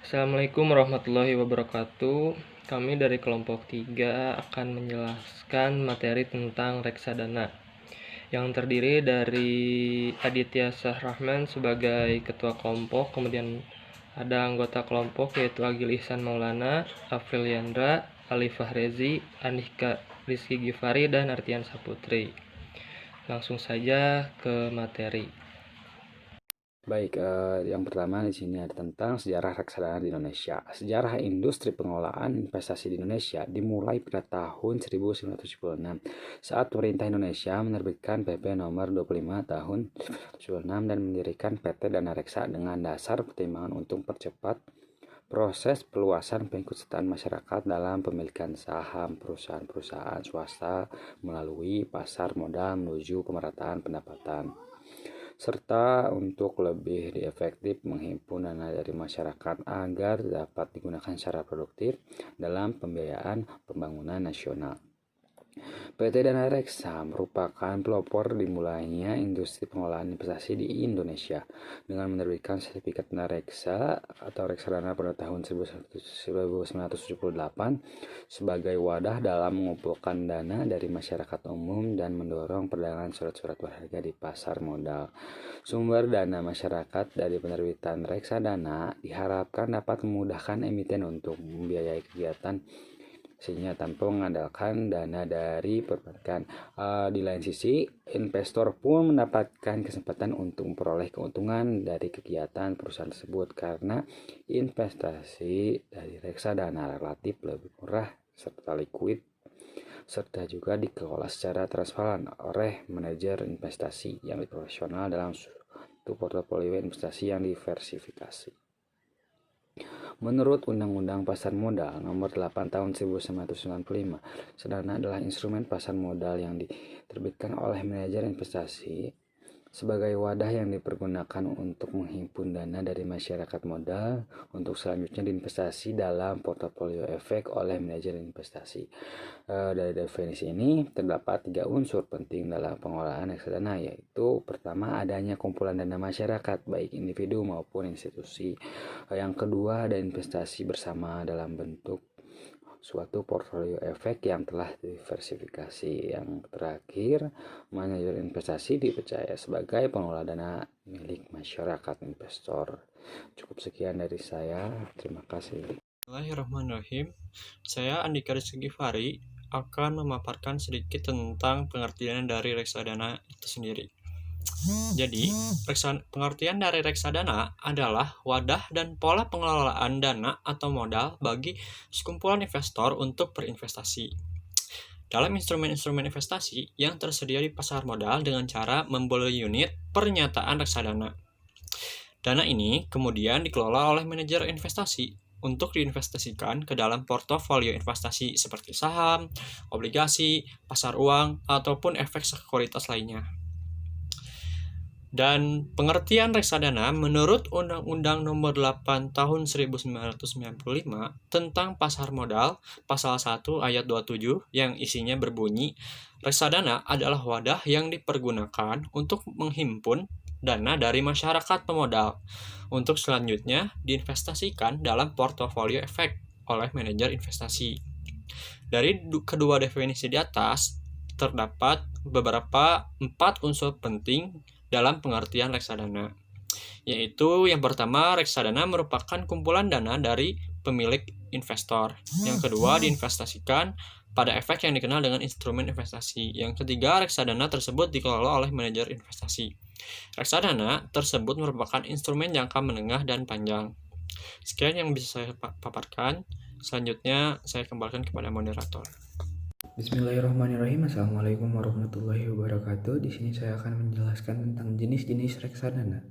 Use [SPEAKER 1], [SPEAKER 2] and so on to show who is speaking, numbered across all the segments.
[SPEAKER 1] Assalamualaikum warahmatullahi wabarakatuh. Kami dari kelompok 3 akan menjelaskan materi tentang reksadana yang terdiri dari Aditya Sahrahman sebagai ketua kelompok, kemudian ada anggota kelompok yaitu Agil Ihsan Maulana, Afril Yandra, Ali Fahrezi, Andika Rizky Gifari, dan Artian Saputri. Langsung saja ke materi.
[SPEAKER 2] Baik, yang pertama di sini ada tentang sejarah reksadana di Indonesia. Sejarah industri pengelolaan investasi di Indonesia dimulai pada tahun 1976 saat pemerintah Indonesia menerbitkan PP nomor 25 tahun 1976 dan mendirikan PT Dana Reksa dengan dasar pertimbangan untuk percepat proses peluasan pengikutsertaan masyarakat dalam pemilikan saham perusahaan-perusahaan swasta melalui pasar modal menuju pemerataan pendapatan, serta untuk lebih efektif menghimpun dana dari masyarakat agar dapat digunakan secara produktif dalam pembiayaan pembangunan nasional. PT Dana Reksa merupakan pelopor dimulainya industri pengelolaan investasi di Indonesia dengan menerbitkan sertifikat Dana Reksa atau reksadana pada tahun 1978 sebagai wadah dalam mengumpulkan dana dari masyarakat umum dan mendorong perdagangan surat-surat berharga di pasar modal. Sumber dana masyarakat dari penerbitan reksadana diharapkan dapat memudahkan emiten untuk membiayai kegiatan sehingga tanpa mengandalkan dana dari perbankan. Di lain sisi, investor pun mendapatkan kesempatan untuk memperoleh keuntungan dari kegiatan perusahaan tersebut karena investasi dari reksadana relatif lebih murah serta likuid, serta juga dikelola secara transparan oleh manajer investasi yang profesional dalam suatu portofolio investasi yang diversifikasi. Menurut Undang-Undang Pasar Modal Nomor 8 Tahun 1995, reksadana adalah instrumen pasar modal yang diterbitkan oleh manajer investasi sebagai wadah yang dipergunakan untuk menghimpun dana dari masyarakat modal untuk selanjutnya diinvestasi dalam portofolio efek oleh manajer investasi. Dari definisi ini terdapat 3 unsur penting dalam pengelolaan reksadana, yaitu pertama adanya kumpulan dana masyarakat baik individu maupun institusi. Yang kedua ada investasi bersama dalam bentuk suatu portofolio efek yang telah diversifikasi. Yang terakhir, manajer investasi dipercaya sebagai pengelola dana milik masyarakat investor. Cukup sekian dari saya. Terima kasih.
[SPEAKER 3] Bismillahirrahmanirrahim. Saya Andika Rizky Gifari akan memaparkan sedikit tentang pengertian dari reksadana itu sendiri. Jadi, pengertian dari reksadana adalah wadah dan pola pengelolaan dana atau modal bagi sekumpulan investor untuk berinvestasi dalam instrumen-instrumen investasi yang tersedia di pasar modal dengan cara membeli unit pernyataan reksadana. Dana ini kemudian dikelola oleh manajer investasi untuk diinvestasikan ke dalam portofolio investasi seperti saham, obligasi, pasar uang, ataupun efek sekuritas lainnya. Dan pengertian reksadana menurut Undang-Undang Nomor 8 Tahun 1995 tentang pasar modal, pasal 1 ayat 27 yang isinya berbunyi, reksadana adalah wadah yang dipergunakan untuk menghimpun dana dari masyarakat pemodal untuk selanjutnya diinvestasikan dalam portofolio efek oleh manajer investasi. Dari kedua definisi di atas, terdapat beberapa 4 unsur penting dalam pengertian reksadana, yaitu yang pertama, reksadana merupakan kumpulan dana dari pemilik investor. Yang kedua, diinvestasikan pada efek yang dikenal dengan instrumen investasi. Yang ketiga, reksadana tersebut dikelola oleh manajer investasi. Reksadana tersebut merupakan instrumen jangka menengah dan panjang. Sekian yang bisa saya paparkan. Selanjutnya, saya kembalikan kepada moderator.
[SPEAKER 4] Bismillahirrahmanirrahim. Assalamualaikum warahmatullahi wabarakatuh. Di sini saya akan menjelaskan tentang jenis-jenis reksadana.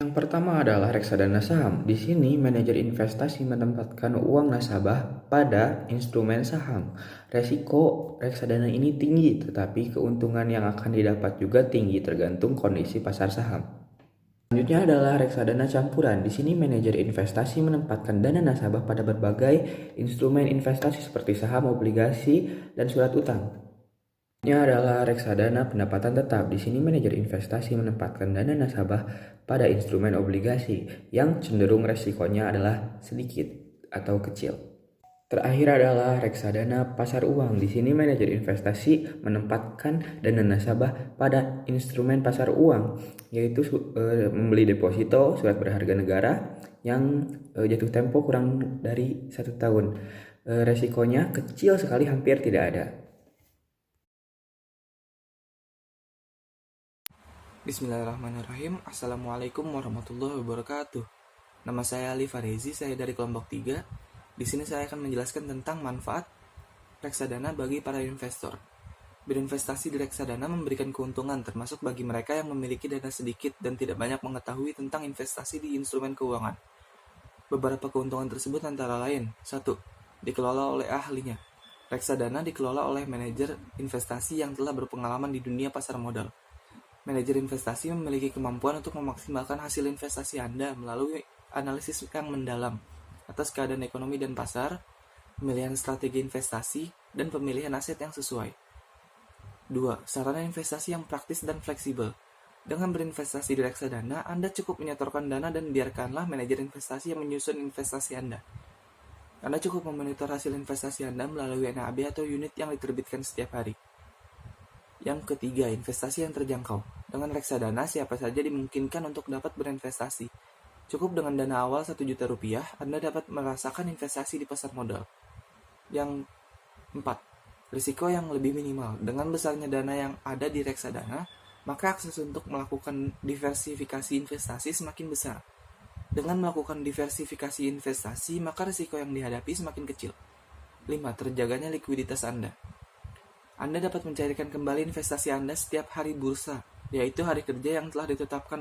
[SPEAKER 4] Yang pertama adalah reksadana saham. Di sini manajer investasi menempatkan uang nasabah pada instrumen saham. Resiko reksadana ini tinggi, tetapi keuntungan yang akan didapat juga tinggi tergantung kondisi pasar saham. Selanjutnya adalah reksadana campuran. Di sini manajer investasi menempatkan dana nasabah pada berbagai instrumen investasi seperti saham, obligasi, dan surat utang. Ini adalah reksadana pendapatan tetap. Di sini manajer investasi menempatkan dana nasabah pada instrumen obligasi yang cenderung resikonya adalah sedikit atau kecil. Terakhir adalah reksadana pasar uang. Di sini manajer investasi menempatkan dana nasabah pada instrumen pasar uang, yaitu membeli deposito surat berharga negara yang jatuh tempo kurang dari 1 tahun. Resikonya kecil sekali, hampir tidak ada.
[SPEAKER 5] Bismillahirrahmanirrahim. Assalamualaikum warahmatullahi wabarakatuh. Nama saya Ali Farezi, saya dari kelompok 3. Di sini saya akan menjelaskan tentang manfaat reksadana bagi para investor. Berinvestasi di reksadana memberikan keuntungan termasuk bagi mereka yang memiliki dana sedikit dan tidak banyak mengetahui tentang investasi di instrumen keuangan. Beberapa keuntungan tersebut antara lain: 1. Dikelola oleh ahlinya. Reksadana dikelola oleh manajer investasi yang telah berpengalaman di dunia pasar modal. Manajer investasi memiliki kemampuan untuk memaksimalkan hasil investasi Anda melalui analisis yang mendalam atas keadaan ekonomi dan pasar, pemilihan strategi investasi, dan pemilihan aset yang sesuai. 2. Sarana investasi yang praktis dan fleksibel. Dengan berinvestasi di reksadana, Anda cukup menyetorkan dana dan biarkanlah manajer investasi yang menyusun investasi Anda. Anda cukup memonitor hasil investasi Anda melalui NAB atau unit yang diterbitkan setiap hari. Yang ketiga, investasi yang terjangkau. Dengan reksadana, siapa saja dimungkinkan untuk dapat berinvestasi. Cukup dengan dana awal 1 juta rupiah, Anda dapat merasakan investasi di pasar modal. Yang 4, risiko yang lebih minimal. Dengan besarnya dana yang ada di reksadana, maka akses untuk melakukan diversifikasi investasi semakin besar. Dengan melakukan diversifikasi investasi, maka risiko yang dihadapi semakin kecil. 5, terjaganya likuiditas Anda. Anda dapat mencairkan kembali investasi Anda setiap hari bursa, yaitu hari kerja yang telah ditetapkan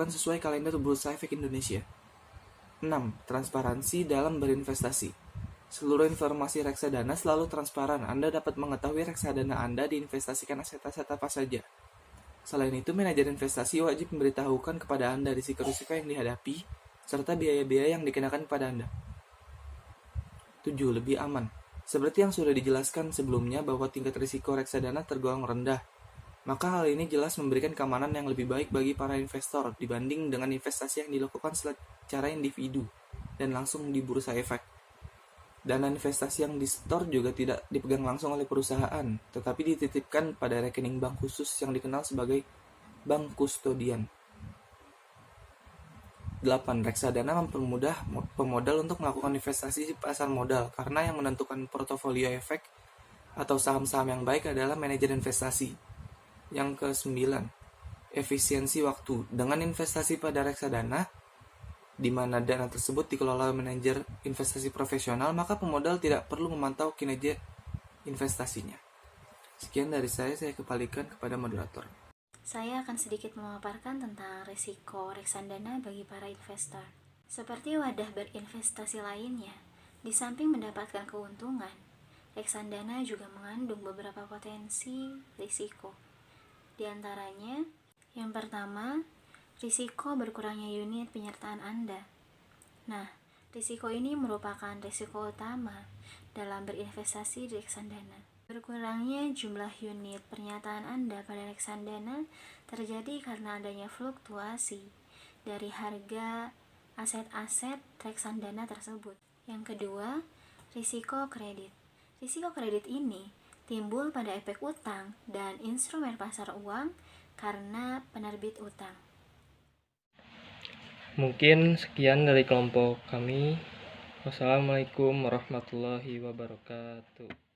[SPEAKER 5] sesuai kalender Bursa Efek Indonesia. 6. Transparansi dalam berinvestasi. Seluruh informasi reksadana selalu transparan. Anda dapat mengetahui reksadana Anda diinvestasikan aset-aset apa saja. Selain itu, manajer investasi wajib memberitahukan kepada Anda risiko-risiko yang dihadapi serta biaya-biaya yang dikenakan kepada Anda. 7. Lebih aman. Seperti yang sudah dijelaskan sebelumnya bahwa tingkat risiko reksadana tergolong rendah, maka hal ini jelas memberikan keamanan yang lebih baik bagi para investor dibanding dengan investasi yang dilakukan secara individu dan langsung di bursa efek. Dana investasi yang di-store juga tidak dipegang langsung oleh perusahaan, tetapi dititipkan pada rekening bank khusus yang dikenal sebagai bank kustodian. 8. Reksadana mempermudah pemodal untuk melakukan investasi di pasar modal karena yang menentukan portofolio efek atau saham-saham yang baik adalah manajer investasi. Yang ke-9, efisiensi waktu. Dengan investasi pada reksadana, di mana dana tersebut dikelola manajer investasi profesional, maka pemodal tidak perlu memantau kinerja investasinya. Sekian dari saya kembalikan kepada moderator.
[SPEAKER 6] Saya akan sedikit memaparkan tentang risiko reksadana bagi para investor. Seperti wadah berinvestasi lainnya, di samping mendapatkan keuntungan, reksadana juga mengandung beberapa potensi risiko. Di antaranya, yang pertama, risiko berkurangnya unit penyertaan Anda. Nah, risiko ini merupakan risiko utama dalam berinvestasi di reksadana. Berkurangnya jumlah unit pernyataan Anda pada reksadana terjadi karena adanya fluktuasi dari harga aset-aset reksadana tersebut. Yang kedua, risiko kredit. Risiko kredit ini timbul pada efek utang dan instrumen pasar uang karena penerbit utang.
[SPEAKER 1] Mungkin sekian dari kelompok kami. Wassalamualaikum warahmatullahi wabarakatuh.